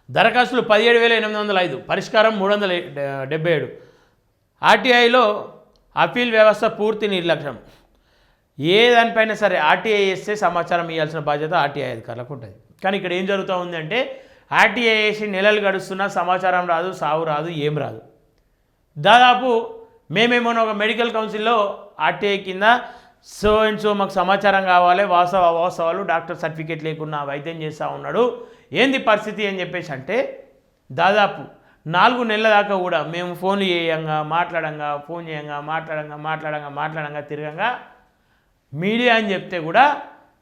దరఖాస్తులు 17,805, పరిష్కారం 377. ఆర్టీఐలో అపీల్ వ్యవస్థ పూర్తి నిర్లక్ష్యం. ఏ దానిపైన సరే ఆర్టీఐ వేస్తే సమాచారం ఇవ్వాల్సిన బాధ్యత ఆర్టీఐ అధికారులకు ఉంటుంది. కానీ ఇక్కడ ఏం జరుగుతూ ఉందంటే ఆర్టీఐ వేసి నెలలు గడుస్తున్నా సమాచారం రాదు, సావు రాదు, ఏం రాదు. దాదాపు మేమేమో ఒక మెడికల్ కౌన్సిల్లో ఆర్టీఐ కింద సో అండ్ సో మాకు సమాచారం కావాలి, వాస్తవాలు డాక్టర్ సర్టిఫికేట్ లేకుండా వైద్యం చేస్తూ ఉన్నాడు, ఏంది పరిస్థితి అని చెప్పేసి అంటే దాదాపు 4 నెలల దాకా కూడా మేము ఫోన్లు చేయంగా మాట్లాడంగా తిరగంగా మీడియా అని చెప్తే కూడా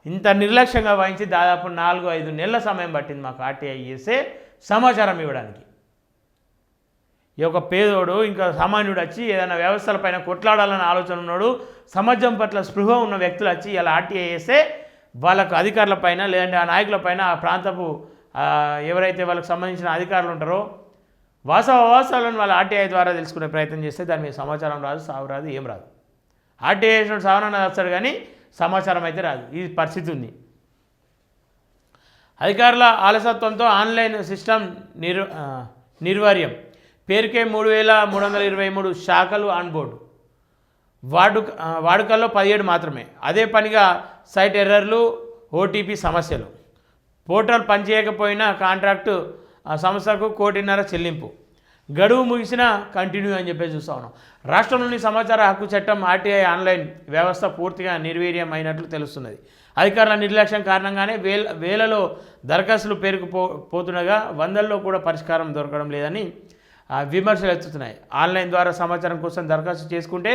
ఇంత నిర్లక్ష్యంగా వహించి దాదాపు 4-5 నెలల సమయం పట్టింది మాకు ఆర్టీఐ చేసే సమాచారం ఇవ్వడానికి. ఈ యొక్క పేదోడు ఇంకా సామాన్యుడు వచ్చి ఏదైనా వ్యవస్థలపైన కొట్లాడాలని ఆలోచన ఉన్నాడు, సమాజం పట్ల స్పృహ ఉన్న వ్యక్తులు వచ్చి ఇలా ఆర్టీఐ చేస్తే వాళ్ళకు అధికారులపైన లేదంటే ఆ నాయకులపైన ఆ ప్రాంతపు ఎవరైతే వాళ్ళకి సంబంధించిన అధికారులు ఉంటారో వాస్తవాలను వాళ్ళ ఆర్టీఐ ద్వారా తెలుసుకునే ప్రయత్నం చేస్తే దాని మీద సమాచారం రాదు, సాగు రాదు, ఏం రాదు. ఆర్టీఐ చేసిన సావనన్న వస్తాడు కానీ సమాచారం అయితే రాదు. ఈ పరిస్థితి ఉంది. అధికారుల ఆలసత్వంతో ఆన్లైన్ సిస్టమ్ నిర్వీర్యం. పేరుకే 3,323 శాఖలు ఆన్ బోర్డు, వాడుకల్లో 17 మాత్రమే. అదే పనిగా సైట్ ఎర్రర్లు, ఓటీపీ సమస్యలు. పోర్టల్ పనిచేయకపోయినా కాంట్రాక్టు సంస్థకు 1,50,00,000 చెల్లింపు. గడువు ముగిసినా కంటిన్యూ అని చెప్పి చూస్తూ ఉన్నాం. రాష్ట్రంలోని సమాచార హక్కు చట్టం ఆర్టీఐ ఆన్లైన్ వ్యవస్థ పూర్తిగా నిర్వీర్యం అయినట్లు తెలుస్తున్నది. అధికారుల నిర్లక్ష్యం కారణంగానే వేలలో దరఖాస్తులు పోతుండగా వందల్లో కూడా పరిష్కారం దొరకడం లేదని విమర్శలు ఎత్తుతున్నాయి. ఆన్లైన్ ద్వారా సమాచారం కోసం దరఖాస్తు చేసుకుంటే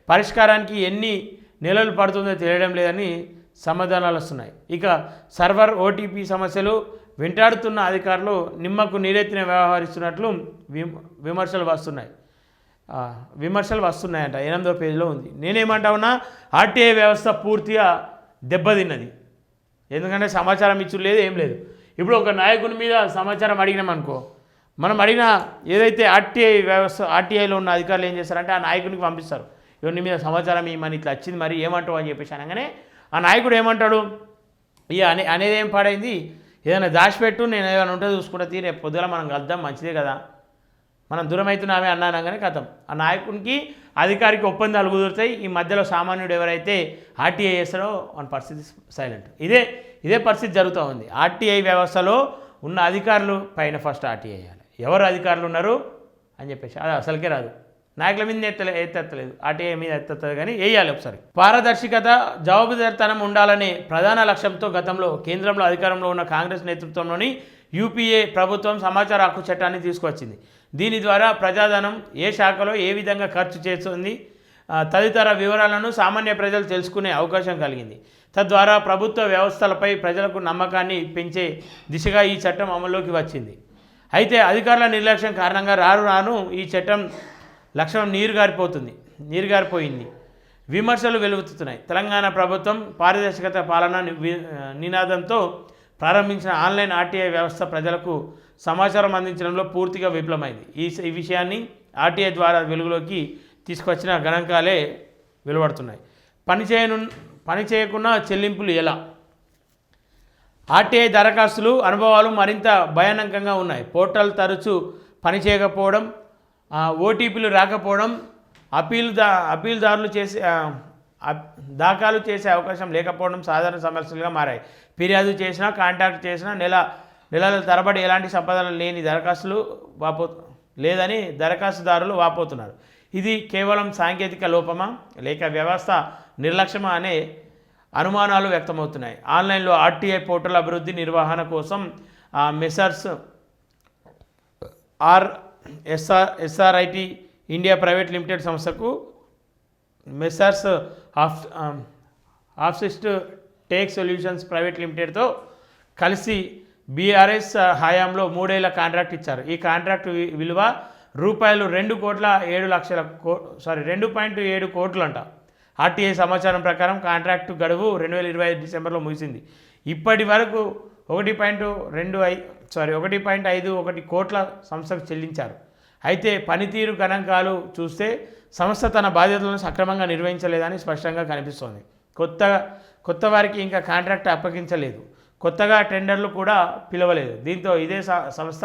పరిష్కారానికి ఎన్ని నెలలు పడుతుందో తెలియడం లేదని సమాధానాలు వస్తున్నాయి. ఇక సర్వర్, ఓటీపీ సమస్యలు వెంటాడుతున్న అధికారులు నిమ్మకు నీరెత్తిన వ్యవహరిస్తున్నట్లు విమర్శలు వస్తున్నాయంట. 8వ పేజీలో ఉంది. నేనేమంటా ఉన్నా, ఆర్టీఐ వ్యవస్థ పూర్తిగా దెబ్బతిన్నది. ఎందుకంటే సమాచారం ఇచ్చు లేదు, ఏం లేదు. ఇప్పుడు ఒక నాయకుని మీద సమాచారం అడిగినామనుకో, మనం అడిగిన ఏదైతే ఆర్టీఐ వ్యవస్థ ఆర్టీఐలో ఉన్న అధికారులు ఏం చేస్తారంటే ఆ నాయకునికి పంపిస్తారు. ఎవరి మీద సమాచారం ఇవ్వమని ఇట్లా వచ్చింది, మరి ఏమంటావు అని చెప్పేసి అనగానే ఆ నాయకుడు ఏమంటాడు, ఇక అనేది ఏం పాడైంది, ఏదైనా దాచిపెట్టు, నేను ఏదైనా ఉంటే చూసుకుంటా, రేపు పొద్దున మనం కలుద్దాం, మంచిదే కదా, మనం దూరం అవుతున్నామే అన్నానగానే కథం. ఆ నాయకునికి అధికారికి ఒప్పందాలు కుదురుతాయి. ఈ మధ్యలో సామాన్యుడు ఎవరైతే ఆర్టీఐ చేస్తాడో మన పరిస్థితి సైలెంట్. ఇదే పరిస్థితి జరుగుతూ ఉంది. ఆర్టీఐ వ్యవస్థలో ఉన్న అధికారులు పైన ఫస్ట్ ఆర్టీఐ వేయాలి. ఎవరు అధికారులు ఉన్నారు అని చెప్పేసి అది అసలుకే రాదు. నాయకుల మీద ఎత్తలేదు, ఆర్టీఐ మీద ఎత్తలేదు, కానీ వేయాలి ఒకసారి. పారదర్శకత, జవాబుదారితనం ఉండాలనే ప్రధాన లక్ష్యంతో గతంలో కేంద్రంలో అధికారంలో ఉన్న కాంగ్రెస్ నేతృత్వంలోని యూపీఏ ప్రభుత్వం సమాచార హక్కు చట్టాన్ని తీసుకొచ్చింది. దీని ద్వారా ప్రజాధనం ఏ శాఖలో ఏ విధంగా ఖర్చు చేస్తుంది తదితర వివరాలను సామాన్య ప్రజలు తెలుసుకునే అవకాశం కలిగింది. తద్వారా ప్రభుత్వ వ్యవస్థలపై ప్రజలకు నమ్మకాన్ని పెంచే దిశగా ఈ చట్టం అమల్లోకి వచ్చింది. అయితే అధికారుల నిర్లక్ష్యం కారణంగా రాను ఈ చట్టం లక్ష్యం నీరుగారిపోయింది. విమర్శలు వెలువెత్తుతున్నాయి. తెలంగాణ ప్రభుత్వం పారదర్శకత పాలన నినాదంతో ప్రారంభించిన ఆన్లైన్ ఆర్టీఐ వ్యవస్థ ప్రజలకు సమాచారం అందించడంలో పూర్తిగా విఫలమైంది. ఈ విషయాన్ని ఆర్టీఐ ద్వారా వెలుగులోకి తీసుకొచ్చిన గణాంకాలే వెలువడుతున్నాయి. పని చేయకుండా చెల్లింపులు ఎలా? ఆర్టీఐ దరఖాస్తులు అనుభవాలు మరింత భయానకంగా ఉన్నాయి. పోర్టల్ తరచూ పనిచేయకపోవడం, ఓటీపీలు రాకపోవడం, అప్పీల్దారులు దాఖలు చేసే అవకాశం లేకపోవడం సాధారణ సమస్యలుగా మారాయి. ఫిర్యాదు చేసినా, కాంటాక్ట్ చేసినా నెలల తరబడి ఎలాంటి సంపాదన లేని దరఖాస్తులు లేదని దరఖాస్తుదారులు వాపోతున్నారు. ఇది కేవలం సాంకేతిక లోపమా లేక వ్యవస్థ నిర్లక్ష్యమా అనే అనుమానాలు వ్యక్తమవుతున్నాయి. ఆన్లైన్లో ఆర్టీఐ పోర్టల్ అభివృద్ధి నిర్వహణ కోసం Messrs SRIT India private limited సంస్థకు మెసర్స్ ఆఫ్సిస్ట్ టేక్ సొల్యూషన్స్ ప్రైవేట్ లిమిటెడ్తో కలిసి బీఆర్ఎస్ హయాంలో 3 ఏళ్ల కాంట్రాక్ట్ ఇచ్చారు. ఈ కాంట్రాక్ట్ విలువ రూపాయలు 2.7 కోట్లు అంట. ఆర్టీఐ సమాచారం ప్రకారం కాంట్రాక్టు గడువు 2025 డిసెంబర్లో ముగిసింది. ఇప్పటి వరకు 1.51 కోట్ల సంస్థకు చెల్లించారు. అయితే పనితీరు గణాంకాలు చూస్తే సంస్థ తన బాధ్యతలను సక్రమంగా నిర్వహించలేదని స్పష్టంగా కనిపిస్తోంది. కొత్త వారికి ఇంకా కాంట్రాక్ట్ అప్పగించలేదు. కొత్తగా టెండర్లు కూడా పిలవలేదు. దీంతో ఇదే సంస్థ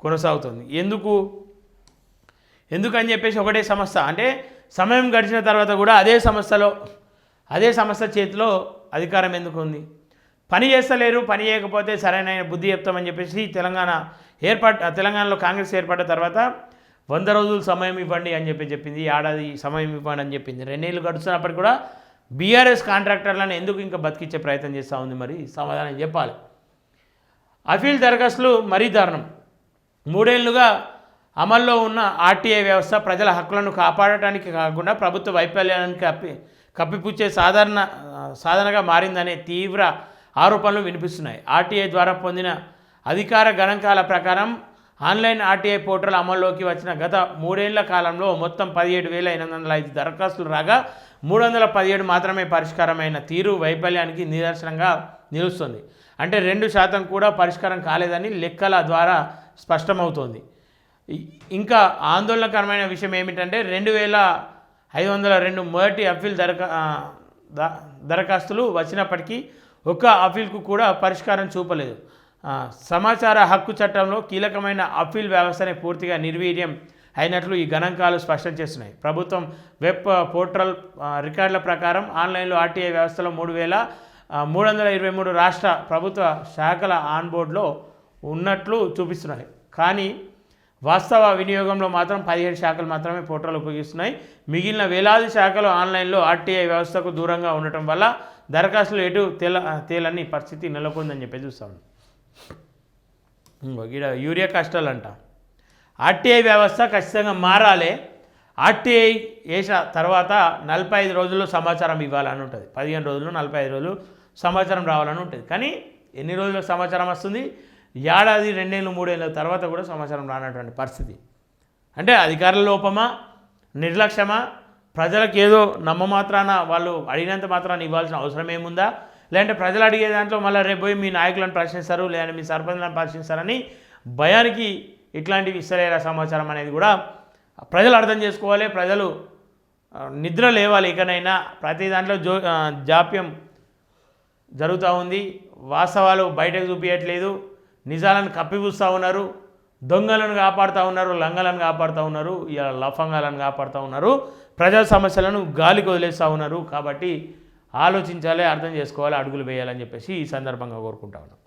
కొనసాగుతుంది. ఎందుకని చెప్పేసి ఒకటే సంస్థ అంటే సమయం గడిచిన తర్వాత కూడా అదే సంస్థ చేతిలో అధికారం ఎందుకు ఉంది? పని చేస్తలేరు, పని చేయకపోతే సరైన బుద్ధి చెప్తామని చెప్పేసి తెలంగాణలో కాంగ్రెస్ ఏర్పడ్డ తర్వాత 100 రోజులు సమయం ఇవ్వండి అని చెప్పింది, ఏడాది సమయం ఇవ్వండి అని చెప్పింది. 2 ఏళ్ళు గడుస్తున్నప్పటికీ కూడా బీఆర్ఎస్ కాంట్రాక్టర్లను ఎందుకు ఇంకా బతికించే ప్రయత్నం చేస్తూ ఉంది? మరి సమాధానం చెప్పాలి. అఫీల్ దరఖాస్తులు మరీ దారుణం. 3 ఏళ్లుగా అమల్లో ఉన్న ఆర్టీఐ వ్యవస్థ ప్రజల హక్కులను కాపాడటానికి కాకుండా ప్రభుత్వ వైఫల్యానికి కప్పిపుచ్చే సాధనగా మారిందనే తీవ్ర ఆరోపణలు వినిపిస్తున్నాయి. ఆర్టీఐ ద్వారా పొందిన అధికార గణాంకాల ప్రకారం ఆన్లైన్ ఆర్టీఐ పోర్టల్ అమల్లోకి వచ్చిన గత 3 ఏళ్ల కాలంలో మొత్తం 17,805 దరఖాస్తులు రాగా 317 మాత్రమే పరిష్కారమైన తీరు వైఫల్యానికి నిదర్శనంగా నిలుస్తుంది. అంటే 2% కూడా పరిష్కారం కాలేదని లెక్కల ద్వారా స్పష్టమవుతోంది. ఇంకా ఆందోళనకరమైన విషయం ఏమిటంటే 2,502 మొదటి అఫీల్ దరఖాస్తులు వచ్చినప్పటికీ ఒక్క అఫీల్కు కూడా పరిష్కారం చూపలేదు. సమాచార హక్కు చట్టంలో కీలకమైన అఫీల్ వ్యవస్థనే పూర్తిగా నిర్వీర్యం అయినట్లు ఈ గణాంకాలు స్పష్టం చేస్తున్నాయి. ప్రభుత్వం వెబ్ పోర్టల్ రికార్డుల ప్రకారం ఆన్లైన్లో ఆర్టీఐ వ్యవస్థలో 3,323 రాష్ట్ర ప్రభుత్వ శాఖల ఆన్బోర్డ్లో ఉన్నట్లు చూపిస్తున్నాయి. కానీ వాస్తవ వినియోగంలో మాత్రం 17 శాఖలు మాత్రమే పోర్టల్ ఉపయోగిస్తున్నాయి. మిగిలిన వేలాది శాఖలు ఆన్లైన్లో ఆర్టీఐ వ్యవస్థకు దూరంగా ఉండటం వల్ల దరఖాస్తులు ఎటు తేలని పరిస్థితి నెలకొందని చెప్పి చూస్తాను. ఇక్కడ యూరియా కష్టాలంట. ఆర్టీఐ వ్యవస్థ ఖచ్చితంగా మారాలి. ఆర్టీఐ వేసిన తర్వాత 45 రోజుల్లో సమాచారం ఇవ్వాలని ఉంటుంది. 15 రోజులు 45 రోజులు సమాచారం రావాలని ఉంటుంది. కానీ ఎన్ని రోజుల్లో సమాచారం వస్తుంది? ఏడాది 2 ఏళ్ళు 3 ఏళ్ళ తర్వాత కూడా సమాచారం రానటువంటి పరిస్థితి. అంటే అధికారుల లోపమా, నిర్లక్ష్యమా, ప్రజలకు ఏదో నమ్మమాత్రాన వాళ్ళు అడిగినంత మాత్రాన ఇవ్వాల్సిన అవసరం ఏముందా? లేదంటే ప్రజలు అడిగే దాంట్లో మళ్ళీ రేపు పోయి మీ నాయకులను ప్రశ్నిస్తారు, లేదంటే మీ సర్పంచ్లను ప్రశ్నిస్తారని భయానికి ఇట్లాంటివి ఇస్తలేరా సమాచారం అనేది కూడా ప్రజలు అర్థం చేసుకోవాలి. ప్రజలు నిద్ర లేవాలి. ఇకనైనా ప్రతి దాంట్లో జాప్యం జరుగుతూ ఉంది. వాస్తవాలు బయటకు చూపించట్లేదు. నిజాలను కప్పిపుస్తూ ఉన్నారు. దొంగలను కాపాడుతూ ఉన్నారు, లంగలను కాపాడుతూ ఉన్నారు, ఇలా లఫంగాలను కాపాడుతూ ఉన్నారు. ప్రజా సమస్యలను గాలికి వదిలేస్తూ ఉన్నారు. కాబట్టి ఆలోచించాలి, అర్థం చేసుకోవాలి, అడుగులు వేయాలని చెప్పేసి ఈ సందర్భంగా కోరుకుంటా ఉన్నాను.